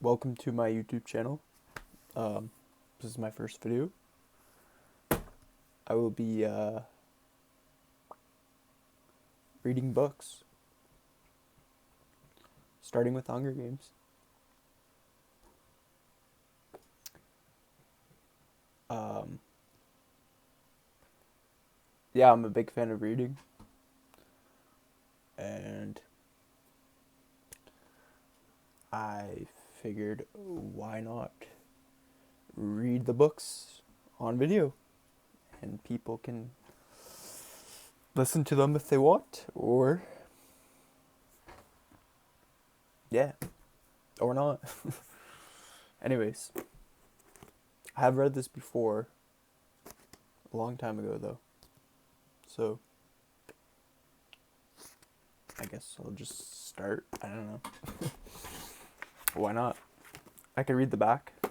Welcome to my YouTube channel. This is my first video. I will be reading books, starting with Hunger Games. Yeah, I'm a big fan of reading, and I figured why not read the books on video, and people can listen to them if they want, or yeah, or not. Anyways, I have read this before, a long time ago though, so I guess I'll just start. I don't know. Why not? I can read the back. I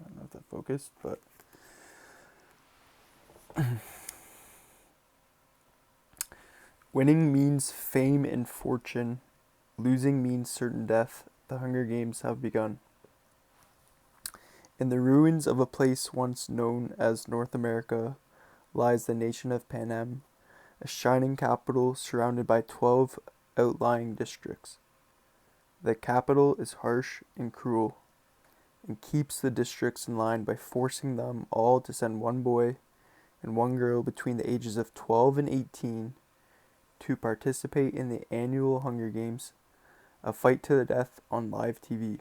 don't know if that focused, but winning means fame and fortune. Losing means certain death. The Hunger Games have begun. In the ruins of a place once known as North America lies the nation of Panem, a shining capital surrounded by 12 outlying districts. The capital is harsh and cruel, and keeps the districts in line by forcing them all to send one boy and one girl between the ages of 12 and 18 to participate in the annual Hunger Games, a fight to the death on live TV.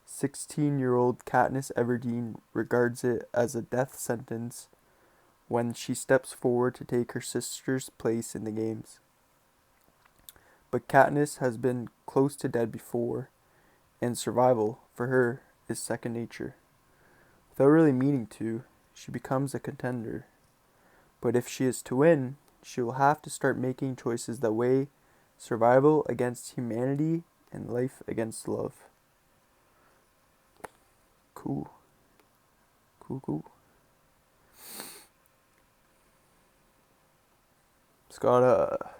16-year-old Katniss Everdeen regards it as a death sentence when she steps forward to take her sister's place in the games. But Katniss has been close to dead before, and survival, for her, is second nature. Without really meaning to, she becomes a contender. But if she is to win, she will have to start making choices that weigh survival against humanity and life against love. Cool. Cool. It's got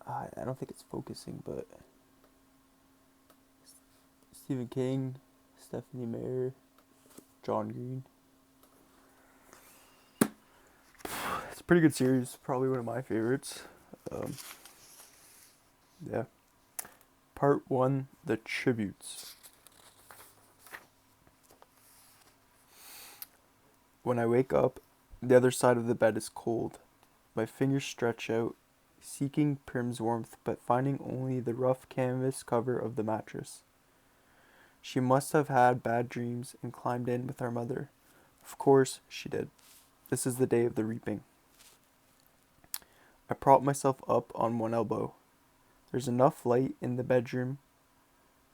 I don't think it's focusing, but Stephen King, Stephanie Meyer, John Green. It's a pretty good series, probably one of my favorites. Yeah. Part 1, The Tributes. When I wake up, the other side of the bed is cold. My fingers stretch out, seeking Prim's warmth, but finding only the rough canvas cover of the mattress. She must have had bad dreams and climbed in with our mother. Of course she did. This is the day of the reaping. I prop myself up on one elbow. There's enough light in the bedroom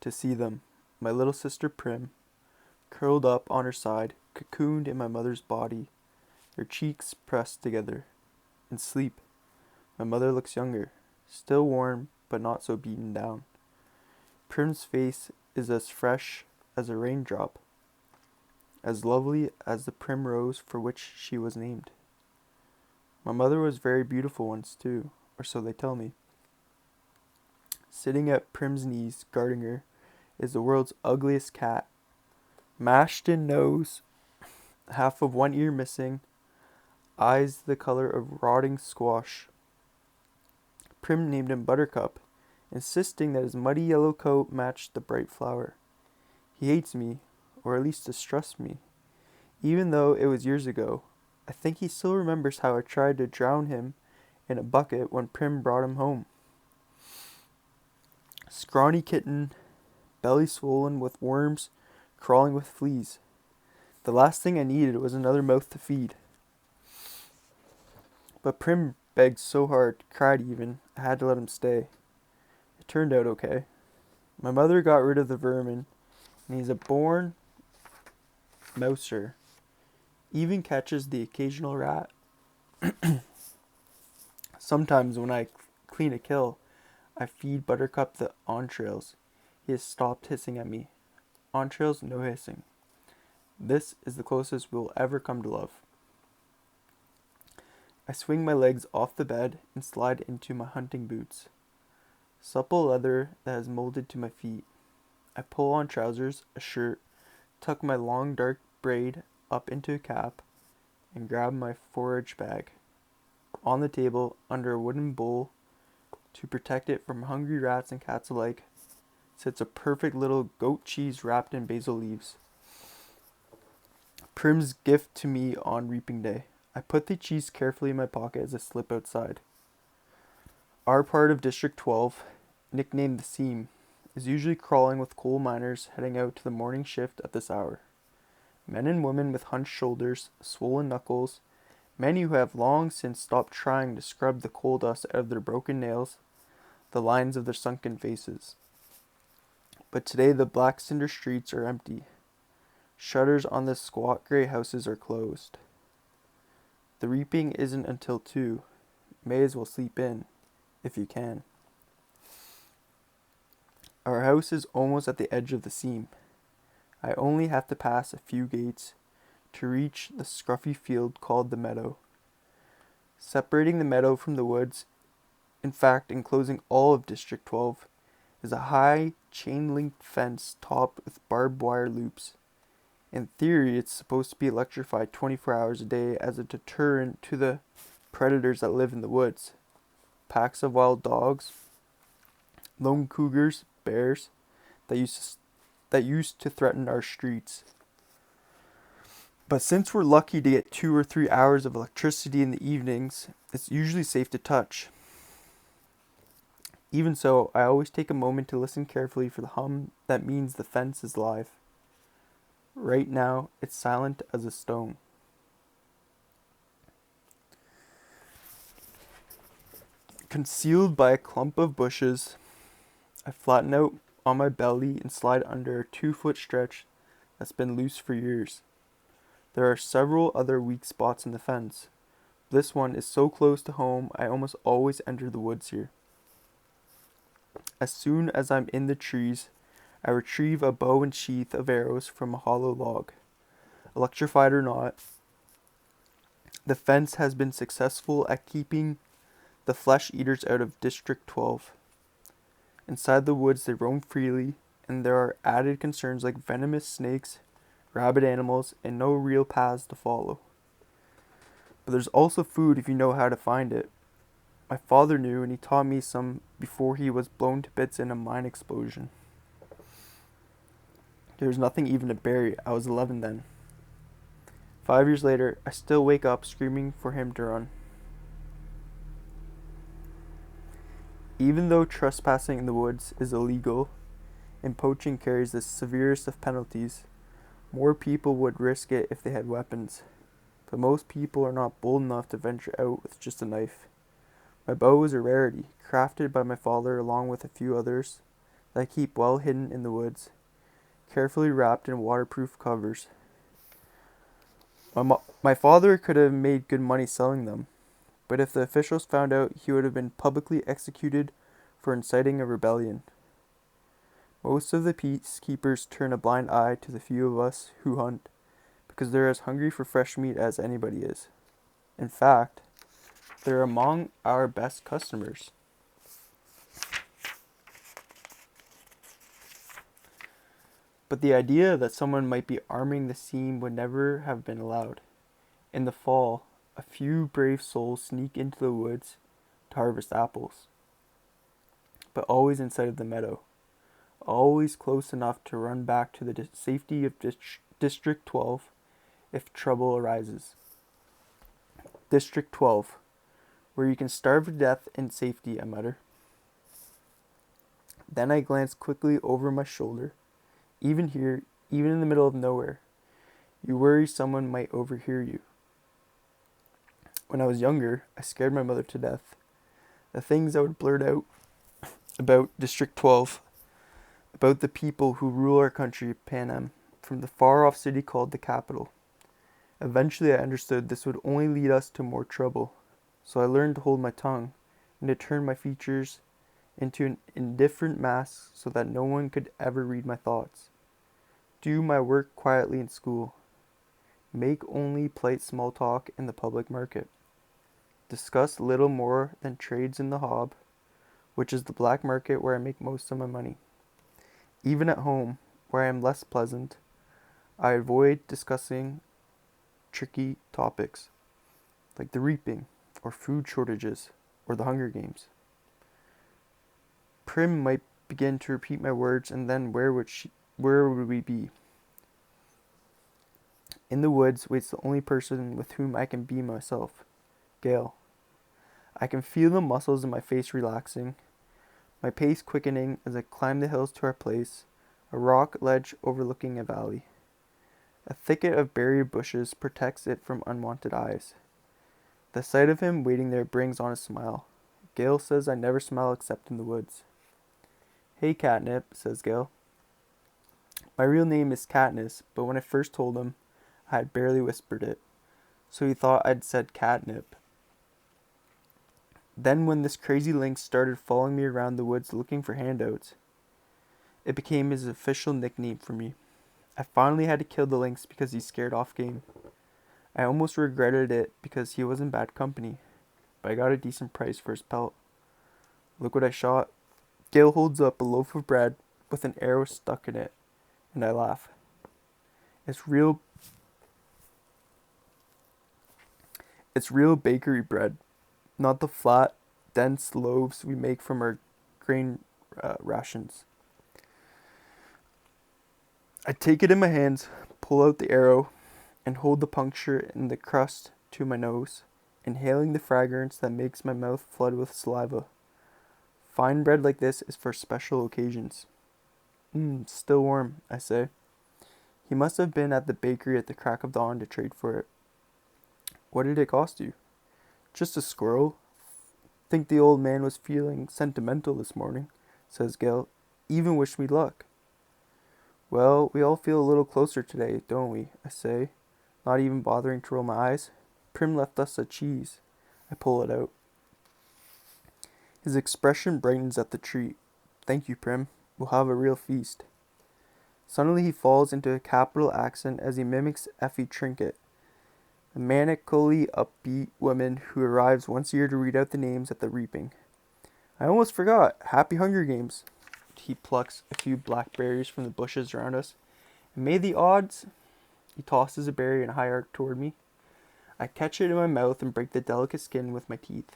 to see them. My little sister Prim, curled up on her side, cocooned in my mother's body, their cheeks pressed together. In sleep. My mother looks younger, still warm, but not so beaten down. Prim's face is as fresh as a raindrop, as lovely as the primrose for which she was named. My mother was very beautiful once too, or so they tell me. Sitting at Prim's knees, guarding her, is the world's ugliest cat. Mashed in nose, half of one ear missing, eyes the color of rotting squash. Prim named him Buttercup, insisting that his muddy yellow coat matched the bright flower. He hates me, or at least distrusts me. Even though it was years ago, I think he still remembers how I tried to drown him in a bucket when Prim brought him home. Scrawny kitten, belly swollen with worms, crawling with fleas. The last thing I needed was another mouth to feed. But Prim begged so hard, cried even, I had to let him stay. It turned out okay. My mother got rid of the vermin, and he's a born mouser. Even catches the occasional rat. Sometimes when I clean a kill, I feed Buttercup the entrails. He has stopped hissing at me. Entrails, no hissing. This is the closest we'll ever come to love. I swing my legs off the bed and slide into my hunting boots. Supple leather that has molded to my feet. I pull on trousers, a shirt, tuck my long dark braid up into a cap, and grab my forage bag. On the table, under a wooden bowl, to protect it from hungry rats and cats alike, sits a perfect little goat cheese wrapped in basil leaves. Prim's gift to me on reaping day. I put the cheese carefully in my pocket as I slip outside. Our part of District 12, nicknamed the Seam, is usually crawling with coal miners heading out to the morning shift at this hour. Men and women with hunched shoulders, swollen knuckles, many who have long since stopped trying to scrub the coal dust out of their broken nails, the lines of their sunken faces. But today the black cinder streets are empty. Shutters on the squat grey houses are closed. The reaping isn't until 2. May as well sleep in, if you can. Our house is almost at the edge of the seam. I only have to pass a few gates to reach the scruffy field called the meadow. Separating the meadow from the woods, in fact enclosing all of District 12, is a high chain-link fence topped with barbed wire loops. In theory, it's supposed to be electrified 24 hours a day as a deterrent to the predators that live in the woods. Packs of wild dogs, lone cougars, bears, that used to threaten our streets. But since we're lucky to get 2 or 3 hours of electricity in the evenings, it's usually safe to touch. Even so, I always take a moment to listen carefully for the hum that means the fence is live. Right now, it's silent as a stone. Concealed by a clump of bushes, I flatten out on my belly and slide under a 2-foot stretch that's been loose for years. There are several other weak spots in the fence. This one is so close to home, I almost always enter the woods here. As soon as I'm in the trees, I retrieve a bow and sheath of arrows from a hollow log. Electrified or not, the fence has been successful at keeping the flesh eaters out of District 12. Inside the woods they roam freely, and there are added concerns like venomous snakes, rabid animals, and no real paths to follow. But there's also food if you know how to find it. My father knew, and he taught me some before he was blown to bits in a mine explosion. There was nothing even to bury. I was 11 then. 5 years later, I still wake up screaming for him to run. Even though trespassing in the woods is illegal and poaching carries the severest of penalties, more people would risk it if they had weapons. But most people are not bold enough to venture out with just a knife. My bow is a rarity, crafted by my father along with a few others that I keep well hidden in the woods, carefully wrapped in waterproof covers. My father could have made good money selling them, but if the officials found out, he would have been publicly executed for inciting a rebellion. Most of the peacekeepers turn a blind eye to the few of us who hunt, because they're as hungry for fresh meat as anybody is. In fact, they're among our best customers. But the idea that someone might be arming the seam would never have been allowed. In the fall, a few brave souls sneak into the woods to harvest apples, but always in sight of the meadow, always close enough to run back to the safety of District 12 if trouble arises. District 12, where you can starve to death in safety, I mutter. Then I glance quickly over my shoulder. Even here, even in the middle of nowhere, you worry someone might overhear you. When I was younger, I scared my mother to death. The things I would blurt out about District 12, about the people who rule our country, Panem, from the far-off city called the capital. Eventually I understood this would only lead us to more trouble, so I learned to hold my tongue and to turn my features into an indifferent mask so that no one could ever read my thoughts. Do my work quietly in school. Make only polite small talk in the public market. Discuss little more than trades in the hob which is the black market where I make most of my money. Even at home, where I am less pleasant, I avoid discussing tricky topics like the reaping, or food shortages, or the Hunger Games. Prim might begin to repeat my words, and then where would we be? In the woods waits the only person with whom I can be myself, Gail. I can feel the muscles in my face relaxing, my pace quickening as I climb the hills to our place, a rock ledge overlooking a valley. A thicket of berry bushes protects it from unwanted eyes. The sight of him waiting there brings on a smile. Gail says I never smile except in the woods. Hey Catnip, says Gail. My real name is Katniss, but when I first told him, I had barely whispered it, so he thought I'd said catnip. Then when this crazy lynx started following me around the woods looking for handouts, it became his official nickname for me. I finally had to kill the lynx because he scared off game. I almost regretted it because he was in bad company, but I got a decent price for his pelt. Look what I shot. Gail holds up a loaf of bread with an arrow stuck in it, and I laugh. It's real bakery bread, not the flat, dense loaves we make from our grain rations. I take it in my hands, pull out the arrow, and hold the puncture in the crust to my nose, inhaling the fragrance that makes my mouth flood with saliva. Fine bread like this is for special occasions. Still warm, I say. He must have been at the bakery at the crack of dawn to trade for it. What did it cost you? Just a squirrel. Think the old man was feeling sentimental this morning, says Gail. Even wish me luck. Well, we all feel a little closer today, don't we? I say, not even bothering to roll my eyes. Prim left us a cheese. I pull it out. His expression brightens at the treat. Thank you, Prim. We'll have a real feast. Suddenly he falls into a capital accent as he mimics Effie Trinket, a manically upbeat woman who arrives once a year to read out the names at the reaping. I almost forgot. Happy Hunger Games. He plucks a few blackberries from the bushes around us. And may the odds... He tosses a berry in a high arc toward me. I catch it in my mouth and break the delicate skin with my teeth.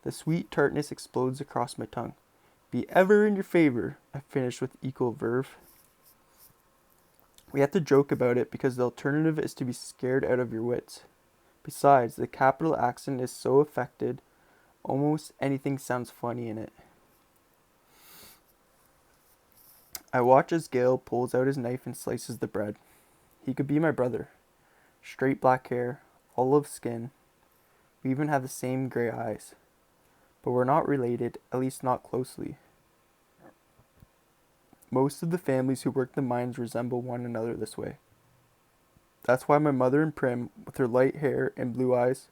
The sweet tartness explodes across my tongue. Be ever in your favor, I finish with equal verve. We have to joke about it because the alternative is to be scared out of your wits. Besides, the capital accent is so affected, almost anything sounds funny in it. I watch as Gail pulls out his knife and slices the bread. He could be my brother. Straight black hair, olive skin. We even have the same gray eyes. But we're not related, at least not closely. Most of the families who work the mines resemble one another this way. That's why my mother and Prim, with her light hair and blue eyes,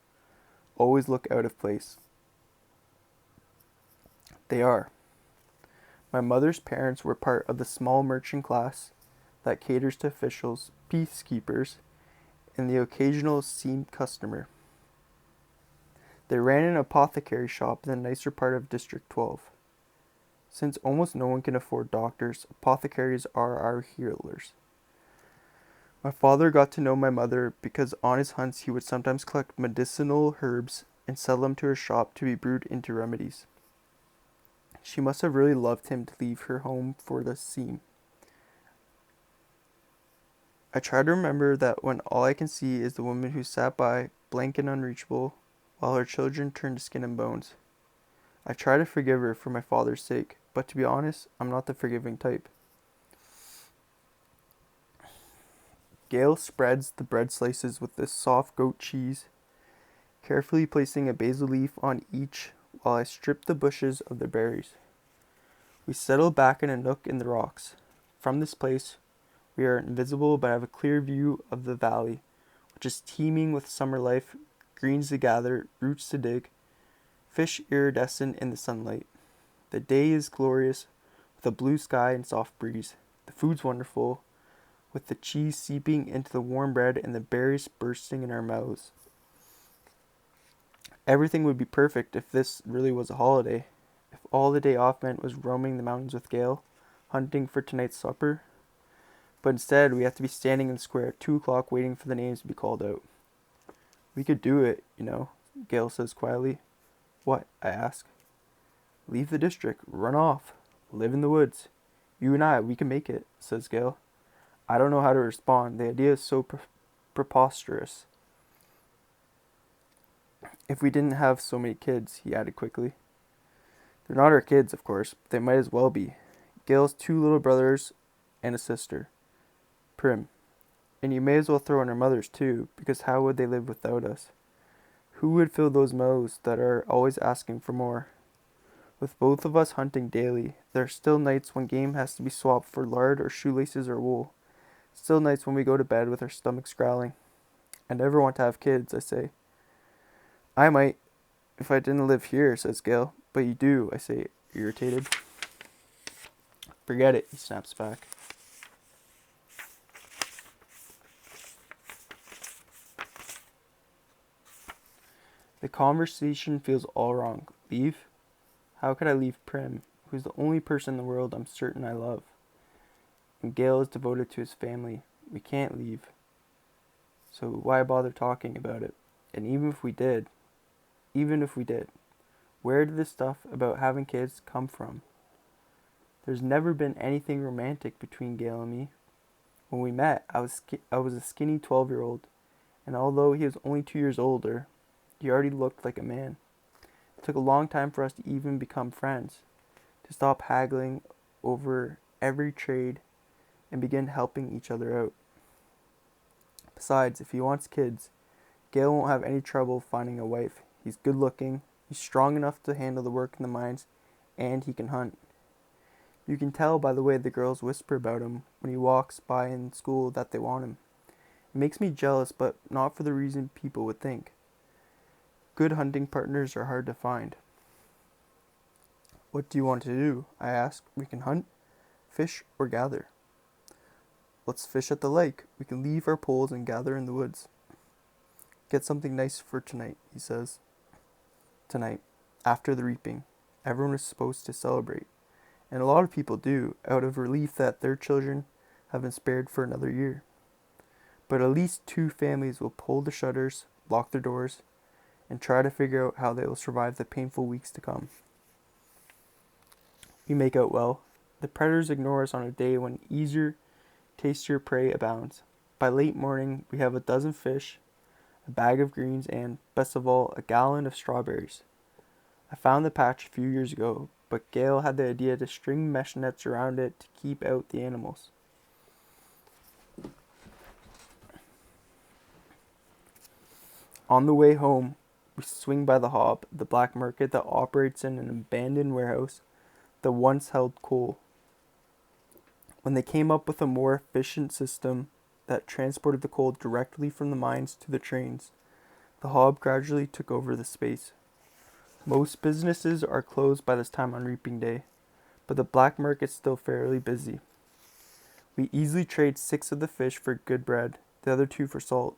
always look out of place. They are. My mother's parents were part of the small merchant class that caters to officials, peacekeepers, and the occasional seamed customer. They ran an apothecary shop in the nicer part of District 12. Since almost no one can afford doctors, apothecaries are our healers. My father got to know my mother because on his hunts he would sometimes collect medicinal herbs and sell them to her shop to be brewed into remedies. She must have really loved him to leave her home for the scene. I try to remember that when all I can see is the woman who sat by, blank and unreachable, while her children turned to skin and bones. I try to forgive her for my father's sake, but to be honest, I'm not the forgiving type. Gail spreads the bread slices with this soft goat cheese, carefully placing a basil leaf on each while I strip the bushes of their berries. We settle back in a nook in the rocks. From this place, we are invisible but have a clear view of the valley, which is teeming with summer life, greens to gather, roots to dig, fish iridescent in the sunlight. The day is glorious, with a blue sky and soft breeze. The food's wonderful, with the cheese seeping into the warm bread and the berries bursting in our mouths. Everything would be perfect if this really was a holiday, if all the day off meant was roaming the mountains with Gale, hunting for tonight's supper. But instead, we have to be standing in the square at 2 o'clock waiting for the names to be called out. We could do it, Gale says quietly. What? I ask. Leave the district, run off, live in the woods. You and I, we can make it, says Gale. I don't know how to respond. The idea is so preposterous. If we didn't have so many kids, he added quickly. They're not our kids, of course, but they might as well be. Gale's 2 little brothers and a sister, Prim. And you may as well throw in our mothers too, because how would they live without us? Who would fill those mouths that are always asking for more? With both of us hunting daily, there are still nights when game has to be swapped for lard or shoelaces or wool. Still nights when we go to bed with our stomachs growling. I never want to have kids, I say. I might, if I didn't live here, says Gale. But you do, I say, irritated. Forget it, he snaps back. The conversation feels all wrong. Leave? How could I leave Prim, who's the only person in the world I'm certain I love? And Gale is devoted to his family. We can't leave. So why bother talking about it? And even if we did, where did this stuff about having kids come from? There's never been anything romantic between Gale and me. When we met, I was a skinny 12-year-old, and although he was only 2 years older, he already looked like a man. It took a long time for us to even become friends, to stop haggling over every trade and begin helping each other out. Besides, if he wants kids, Gale won't have any trouble finding a wife. He's good looking, he's strong enough to handle the work in the mines, and he can hunt. You can tell by the way the girls whisper about him when he walks by in school that they want him. It makes me jealous, but not for the reason people would think. Good hunting partners are hard to find. What do you want to do? I ask. We can hunt, fish, or gather. Let's fish at the lake. We can leave our poles and gather in the woods. Get something nice for tonight, he says. Tonight, after the reaping, everyone is supposed to celebrate. And a lot of people do, out of relief that their children have been spared for another year. But at least 2 families will pull the shutters, lock their doors, and try to figure out how they will survive the painful weeks to come. We make out well. The predators ignore us on a day when easier, tastier prey abounds. By late morning, we have a dozen fish, a bag of greens, and, best of all, a gallon of strawberries. I found the patch a few years ago, but Gale had the idea to string mesh nets around it to keep out the animals. On the way home, we swing by the Hob, the black market that operates in an abandoned warehouse that once held coal. When they came up with a more efficient system that transported the coal directly from the mines to the trains, the Hob gradually took over the space. Most businesses are closed by this time on reaping day, but the black market's still fairly busy. We easily trade 6 of the fish for good bread, the other 2 for salt.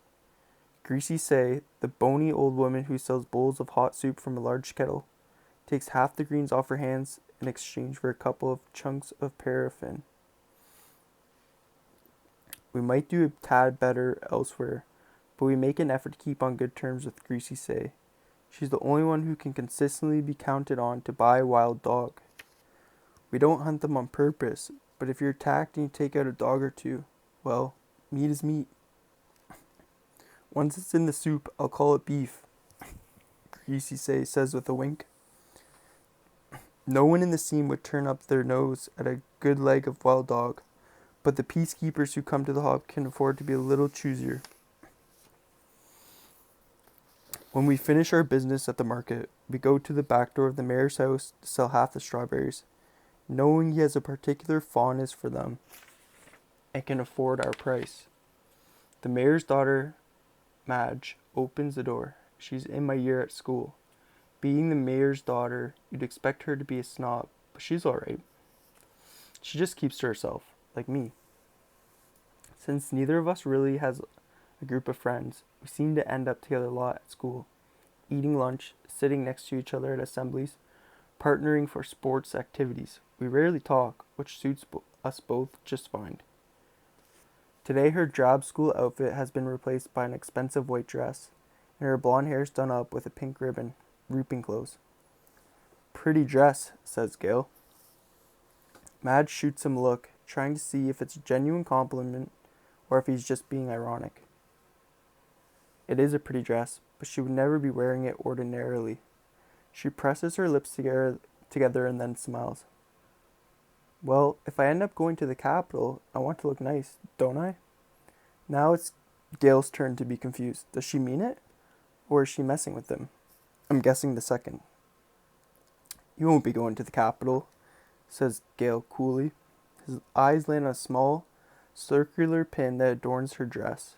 Greasy Say, the bony old woman who sells bowls of hot soup from a large kettle, takes half the greens off her hands in exchange for a couple of chunks of paraffin. We might do a tad better elsewhere, but we make an effort to keep on good terms with Greasy Say. She's the only one who can consistently be counted on to buy wild dog. We don't hunt them on purpose, but if you're attacked and you take out a dog or 2, well, meat is meat. Once it's in the soup, I'll call it beef, Greasy Say says with a wink. No one in the scene would turn up their nose at a good leg of wild dog, but the peacekeepers who come to the Hob can afford to be a little choosier. When we finish our business at the market, we go to the back door of the mayor's house to sell half the strawberries, knowing he has a particular fondness for them and can afford our price. The mayor's daughter, Madge, opens the door. She's in my year at school. Being the mayor's daughter, you'd expect her to be a snob, but she's alright. She just keeps to herself, like me. Since neither of us really has a group of friends, we seem to end up together a lot at school, eating lunch, sitting next to each other at assemblies, partnering for sports activities. We rarely talk, which suits us both just fine. Today her drab school outfit has been replaced by an expensive white dress, and her blonde hair is done up with a pink ribbon, reaping clothes. Pretty dress, says Gail. Madge shoots him a look, trying to see if it's a genuine compliment or if he's just being ironic. It is a pretty dress, but she would never be wearing it ordinarily. She presses her lips together and then smiles. Well, if I end up going to the Capitol, I want to look nice, don't I? Now it's Gail's turn to be confused. Does she mean it? Or is she messing with him? I'm guessing the second. You won't be going to the Capitol, says Gail coolly. His eyes land on a small, circular pin that adorns her dress.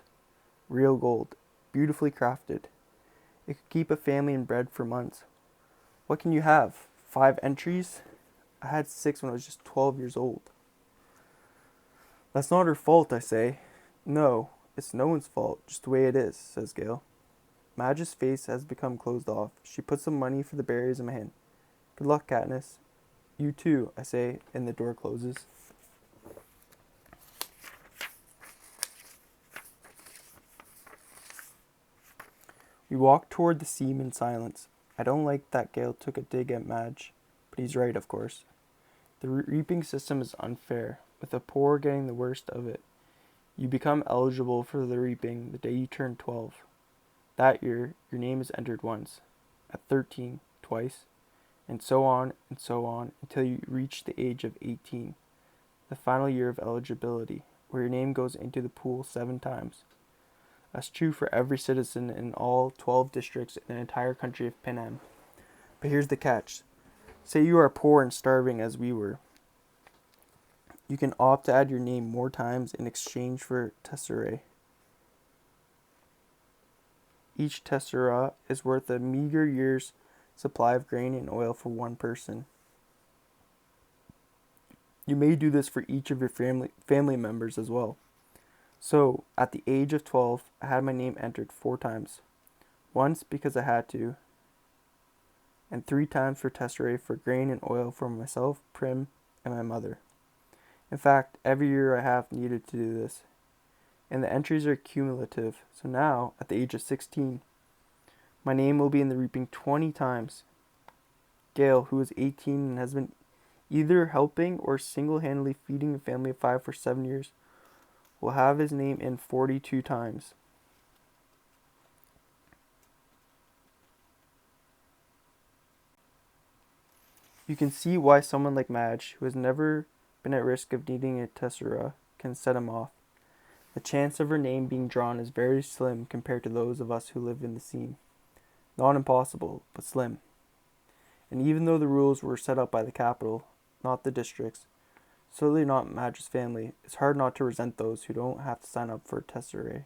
Real gold, beautifully crafted. It could keep a family in bread for months. What can you have? 5 entries? I had 6 when I was just 12 years old. That's not her fault, I say. No, it's no one's fault, just the way it is, says Gail. Madge's face has become closed off. She puts some money for the berries in my hand. Good luck, Katniss. You too, I say, and the door closes. We walk toward the seam in silence. I don't like that Gail took a dig at Madge, but he's right, of course. The reaping system is unfair, with the poor getting the worst of it. You become eligible for the reaping the day you turn 12. That year, your name is entered once, at 13, twice, and so on until you reach the age of 18, the final year of eligibility, where your name goes into the pool 7 times. That's true for every citizen in all 12 districts in the entire country of Panem. But here's the catch. Say you are poor and starving as we were. You can opt to add your name more times in exchange for tesserae. Each tessera is worth a meager year's supply of grain and oil for one person. You may do this for each of your family members as well. So, at the age of 12, I had my name entered 4 times. Once because I had to, and 3 times for tesserae for grain and oil for myself, Prim, and my mother. In fact, every year I have needed to do this. And the entries are cumulative, so now, at the age of 16, my name will be in the reaping 20 times. Gail, who is 18 and has been either helping or single-handedly feeding a family of 5 for 7 years, will have his name in 42 times. You can see why someone like Madge, who has never been at risk of needing a tessera, can set him off. The chance of her name being drawn is very slim compared to those of us who live in the scene. Not impossible, but slim. And even though the rules were set up by the Capitol, not the districts, certainly not Madge's family, it's hard not to resent those who don't have to sign up for tesserae.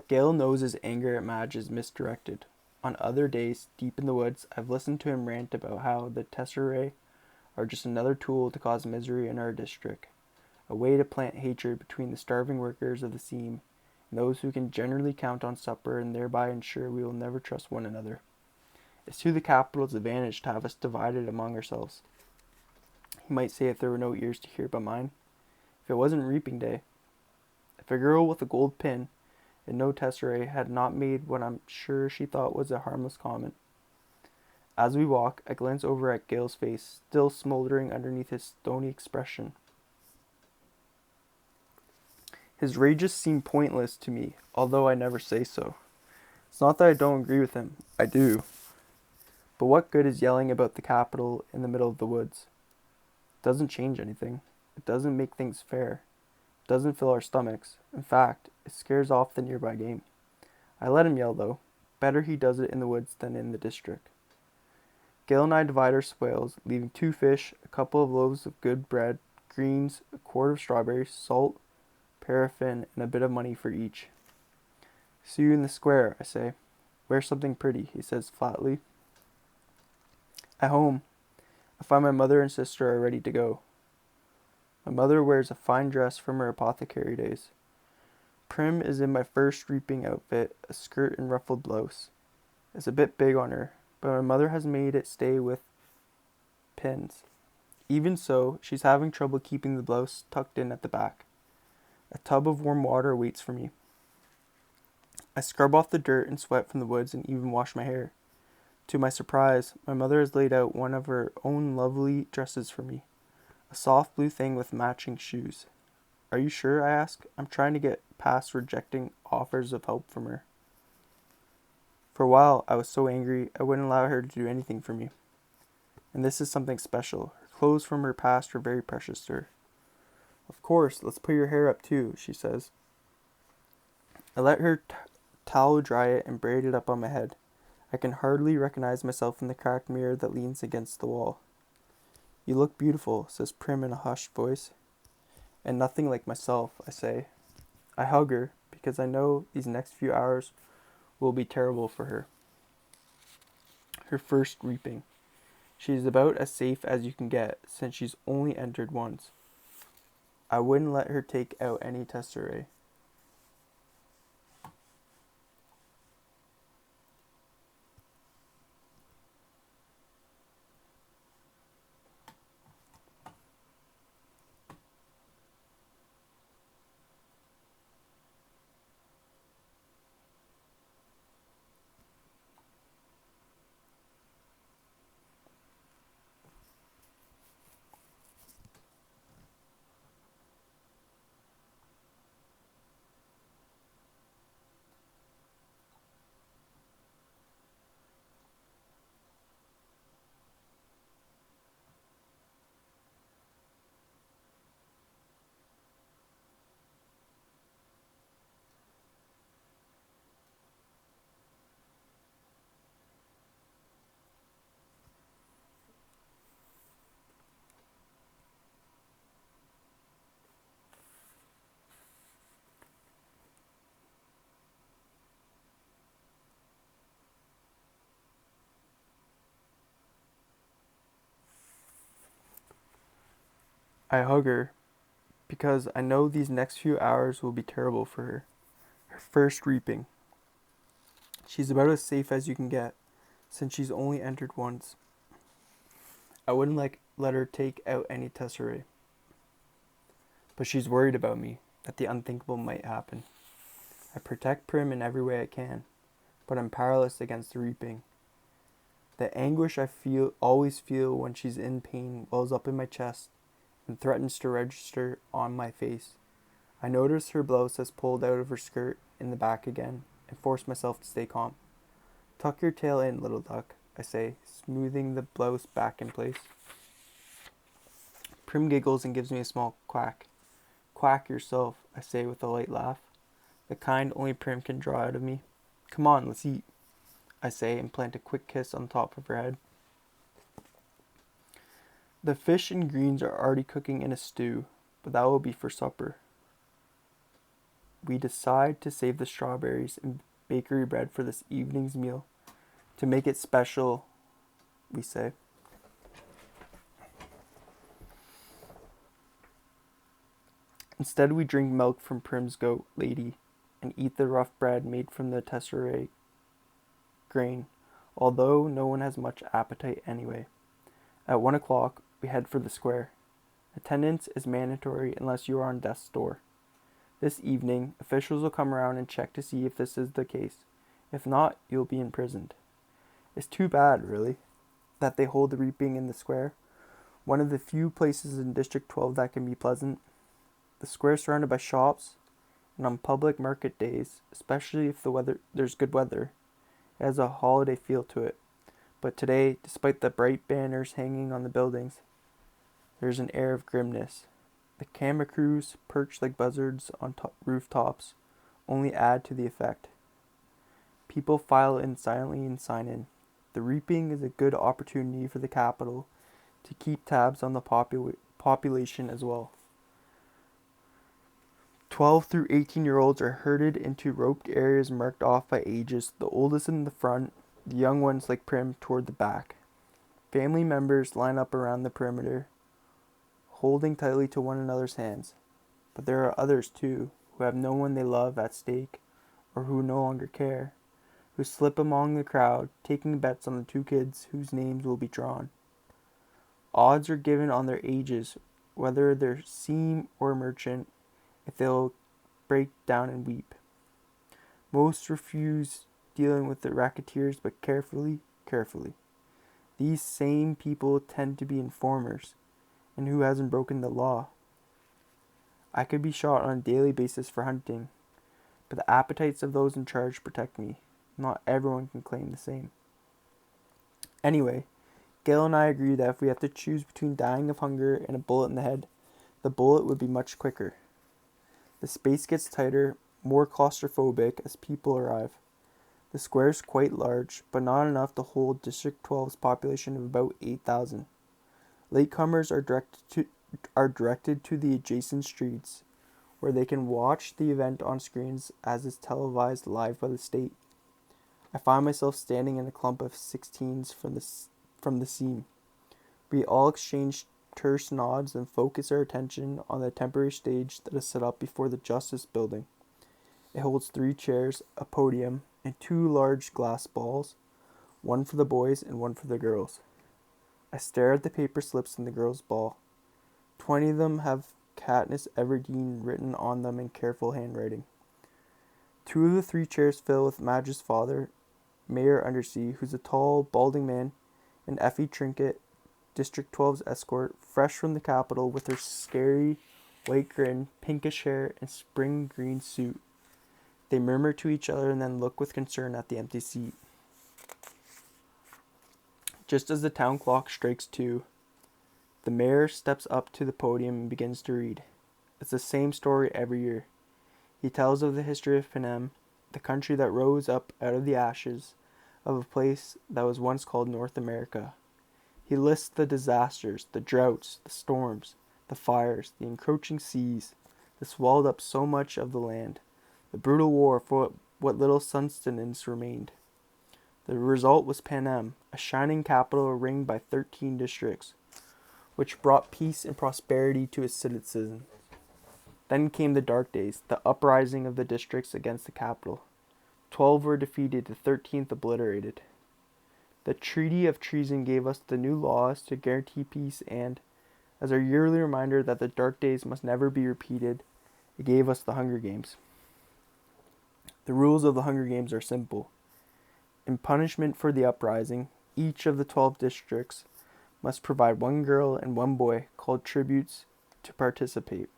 Gale knows his anger at Madge is misdirected. On other days, deep in the woods, I've listened to him rant about how the tesserae are just another tool to cause misery in our district, a way to plant hatred between the starving workers of the seam and those who can generally count on supper and thereby ensure we will never trust one another. It's to the Capitol's advantage to have us divided among ourselves. He might say if there were no ears to hear but mine. If it wasn't reaping day. If a girl with a gold pin and no tesserae had not made what I'm sure she thought was a harmless comment. As we walk, I glance over at Gale's face, still smoldering underneath his stony expression. His rages seem pointless to me, although I never say so. It's not that I don't agree with him. I do. But what good is yelling about the Capitol in the middle of the woods? It doesn't change anything. It doesn't make things fair. It doesn't fill our stomachs. In fact, it scares off the nearby game. I let him yell, though. Better he does it in the woods than in the district. Gale and I divide our spoils, leaving 2 fish, a couple of loaves of good bread, greens, a quart of strawberries, salt, paraffin, and a bit of money for each. See you in the square, I say. Wear something pretty, he says flatly. At home, I find my mother and sister are ready to go. My mother wears a fine dress from her apothecary days. Prim is in my first reaping outfit, a skirt and ruffled blouse. It's a bit big on her, but my mother has made it stay with pins. Even so, she's having trouble keeping the blouse tucked in at the back. A tub of warm water waits for me. I scrub off the dirt and sweat from the woods and even wash my hair. To my surprise, my mother has laid out one of her own lovely dresses for me, a soft blue thing with matching shoes. Are you sure? I ask. I'm trying to get past rejecting offers of help from her. For a while, I was so angry I wouldn't allow her to do anything for me. And this is something special. Her clothes from her past are very precious to her. Of course, let's put your hair up too, she says. I let her towel dry it and braid it up on my head. I can hardly recognize myself in the cracked mirror that leans against the wall. You look beautiful, says Prim in a hushed voice. And nothing like myself, I say. I hug her because I know these next few hours will be terrible for her. Her first reaping. She is about as safe as you can get since she's only entered once. I wouldn't let her take out any tesserae. I hug her because I know these next few hours will be terrible for her. Her first reaping. She's about as safe as you can get since she's only entered once. I wouldn't let her take out any tesserae. But she's worried about me, that the unthinkable might happen. I protect Prim in every way I can, but I'm powerless against the reaping. The anguish I always feel when she's in pain wells up in my chest and threatens to register on my face. I notice her blouse has pulled out of her skirt in the back again and force myself to stay calm. Tuck your tail in, little duck, I say, smoothing the blouse back in place. Prim giggles and gives me a small quack. Quack yourself, I say with a light laugh, the kind only Prim can draw out of me. Come on, let's eat, I say and plant a quick kiss on top of her head. The fish and greens are already cooking in a stew, but that will be for supper. We decide to save the strawberries and bakery bread for this evening's meal. To make it special, we say. Instead, we drink milk from Prim's goat lady and eat the rough bread made from the tesserae grain, although no one has much appetite anyway. At 1 o'clock, we head for the square. Attendance is mandatory unless you are on death's door. This evening, officials will come around and check to see if this is the case. If not, you'll be imprisoned. It's too bad, really, that they hold the reaping in the square. One of the few places in District 12 that can be pleasant. The square is surrounded by shops, and on public market days, especially if there's good weather, it has a holiday feel to it. But today, despite the bright banners hanging on the buildings, there's an air of grimness. The camera crews, perched like buzzards on rooftops, only add to the effect. People file in silently and sign in. The reaping is a good opportunity for the capital to keep tabs on the population as well. 12 through 18-year-olds are herded into roped areas marked off by ages, the oldest in the front, the young ones like Prim toward the back. Family members line up around the perimeter, holding tightly to one another's hands. But there are others too, who have no one they love at stake or who no longer care, who slip among the crowd, taking bets on the two kids whose names will be drawn. Odds are given on their ages, whether they're seam or merchant, if they'll break down and weep. Most refuse dealing with the racketeers, but carefully. These same people tend to be informers, and who hasn't broken the law? I could be shot on a daily basis for hunting, but the appetites of those in charge protect me. Not everyone can claim the same. Anyway, Gail and I agree that if we have to choose between dying of hunger and a bullet in the head, the bullet would be much quicker. The space gets tighter, more claustrophobic as people arrive. The square is quite large, but not enough to hold District 12's population of about 8,000. Latecomers are directed to the adjacent streets, where they can watch the event on screens as it's televised live by the state. I find myself standing in a clump of 16s from the scene. We all exchange terse nods and focus our attention on the temporary stage that is set up before the Justice Building. It holds 3 chairs, a podium, and 2 large glass balls, one for the boys and one for the girls. I stare at the paper slips in the girls' ball. 20 of them have Katniss Everdeen written on them in careful handwriting. 2 of the 3 chairs fill with Madge's father, Mayor Undersea, who's a tall, balding man, and Effie Trinket, District 12's escort, fresh from the capital with her scary white grin, pinkish hair, and spring green suit. They murmur to each other and then look with concern at the empty seat. Just as the town clock strikes 2, the mayor steps up to the podium and begins to read. It's the same story every year. He tells of the history of Panem, the country that rose up out of the ashes of a place that was once called North America. He lists the disasters, the droughts, the storms, the fires, the encroaching seas that swallowed up so much of the land, the brutal war for what little sustenance remained. The result was Panem, a shining capital ringed by 13 districts, which brought peace and prosperity to its citizens. Then came the dark days, the uprising of the districts against the capital. 12 were defeated, the 13th obliterated. The Treaty of Treason gave us the new laws to guarantee peace and, as our yearly reminder that the dark days must never be repeated, it gave us the Hunger Games. The rules of the Hunger Games are simple. In punishment for the uprising, each of the 12 districts must provide 1 girl and 1 boy, called tributes, to participate.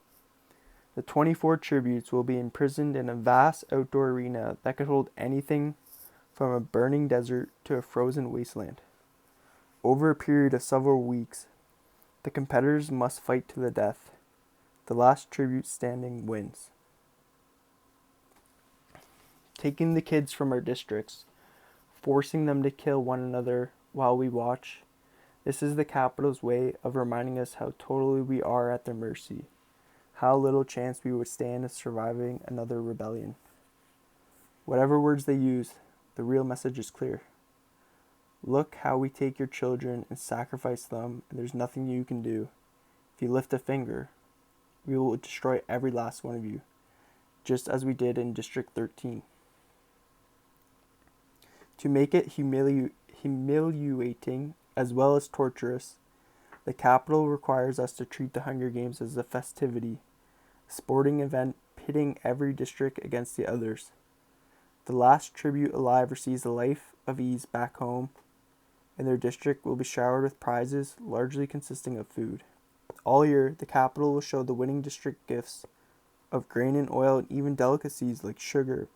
The 24 tributes will be imprisoned in a vast outdoor arena that could hold anything from a burning desert to a frozen wasteland. Over a period of several weeks, the competitors must fight to the death. The last tribute standing wins. Taking the kids from our districts, forcing them to kill one another while we watch, this is the capital's way of reminding us how totally we are at their mercy, how little chance we would stand of surviving another rebellion. Whatever words they use, the real message is clear. Look how we take your children and sacrifice them, and there's nothing you can do. If you lift a finger, we will destroy every last one of you, just as we did in District 13. To make it humiliating as well as torturous, the capital requires us to treat the Hunger Games as a festivity, a sporting event pitting every district against the others. The last tribute alive receives a life of ease back home, and their district will be showered with prizes largely consisting of food. All year, the capital will show the winning district gifts of grain and oil and even delicacies like sugar,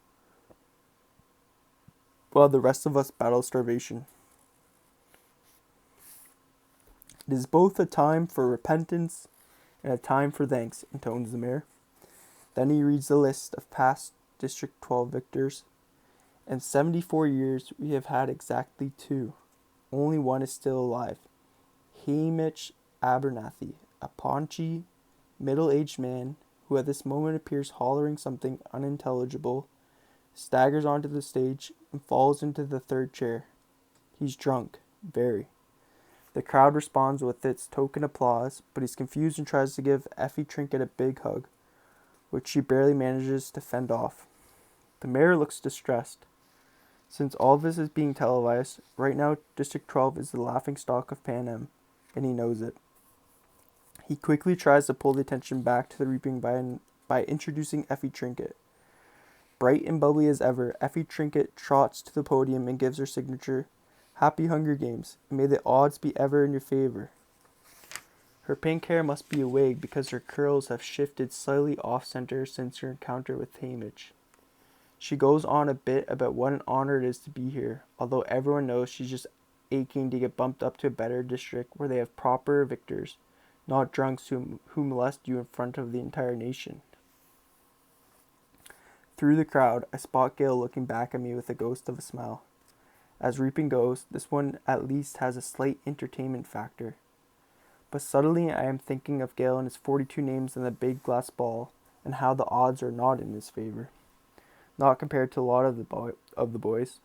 while the rest of us battle starvation. It is both a time for repentance and a time for thanks, intones the mayor. Then he reads the list of past District 12 victors. In 74 years, we have had exactly 2. Only one is still alive. Hamish Abernathy, a paunchy, middle-aged man who at this moment appears hollering something unintelligible, staggers onto the stage and falls into the 3rd chair. He's drunk, very. The crowd responds with its token applause, but he's confused and tries to give Effie Trinket a big hug. which she barely manages to fend off. The mayor looks distressed. Since all of this is being televised, right now District 12 is the laughingstock of Pan Am, and he knows it. He quickly tries to pull the attention back to the reaping by introducing Effie Trinket. Bright and bubbly as ever, Effie Trinket trots to the podium and gives her signature, "Happy Hunger Games, and may the odds be ever in your favor." Her pink hair must be a wig because her curls have shifted slightly off-center since her encounter with Hamish. She goes on a bit about what an honor it is to be here, although everyone knows she's just aching to get bumped up to a better district where they have proper victors, not drunks who molest you in front of the entire nation. Through the crowd, I spot Gail looking back at me with a ghost of a smile. As reaping goes, this one at least has a slight entertainment factor. But suddenly I am thinking of Gail and his 42 names in the big glass ball, and how the odds are not in his favor. Not compared to a lot of the boys.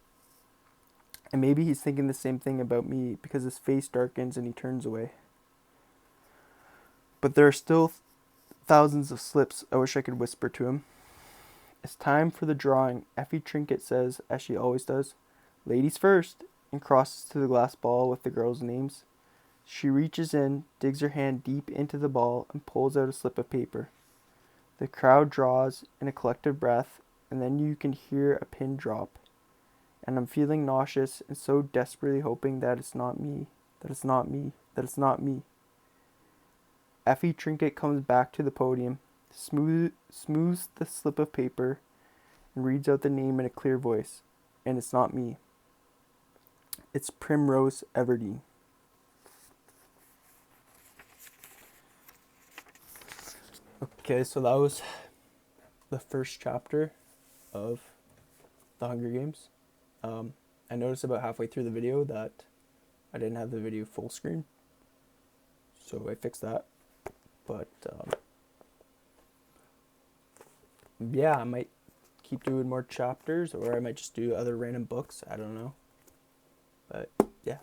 And maybe he's thinking the same thing about me because his face darkens and he turns away. But there are still thousands of slips I wish I could whisper to him. "It's time for the drawing," Effie Trinket says, as she always does. "Ladies first," and crosses to the glass ball with the girls' names. She reaches in, digs her hand deep into the ball, and pulls out a slip of paper. The crowd draws in a collective breath, and then you can hear a pin drop. And I'm feeling nauseous and so desperately hoping that it's not me, that it's not me, that it's not me. Effie Trinket comes back to the podium, smooths the slip of paper, and reads out the name in a clear voice. And it's not me. It's Primrose Everdeen. Okay, so that was the first chapter of The Hunger Games. I noticed about halfway through the video that I didn't have the video full screen, so I fixed that. But yeah, I might keep doing more chapters, or I might just do other random books. I don't know. But yeah.